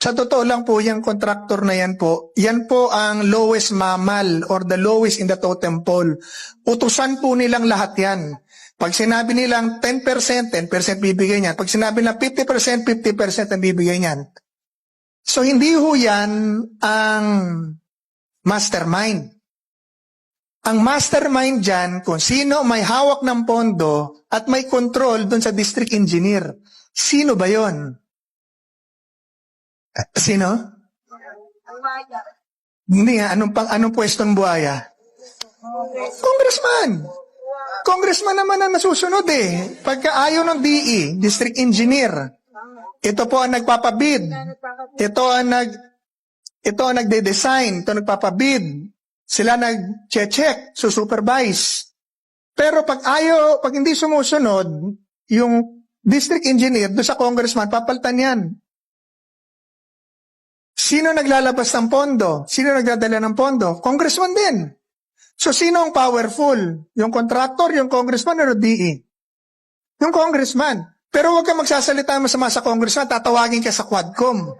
Sa totoo lang po, yung contractor na yan po ang lowest mammal or the lowest in the totem pole. Utusan po nilang lahat yan. Pag sinabi nilang 10%, 10% bibigay niyan. Pag sinabi nilang 50%, 50% ang bibigay niyan. So hindi ho yan ang mastermind. Ang mastermind dyan, kung sino may hawak ng pondo at may control dun sa district engineer. Sino ba yon? Sino? Hindi nga, anong pwestong buhaya? Congressman. Congressman naman ang nasusunod eh. Pagka ayaw ng DE, district engineer, ito po ang nagpapabid. Ito ang nagde-design, ito nagpapabid. Sila nag-check, supervise. Pero pag hindi sumusunod, yung district engineer doon sa congressman, papalitan yan. Sino naglalabas ng pondo? Sino nagdadala ng pondo? Congressman din. So sino ang powerful? Yung contractor, yung congressman, o DE? Yung congressman. Pero huwag ka magsasalita masama sa congressman, tatawagin ka sa Quadcom.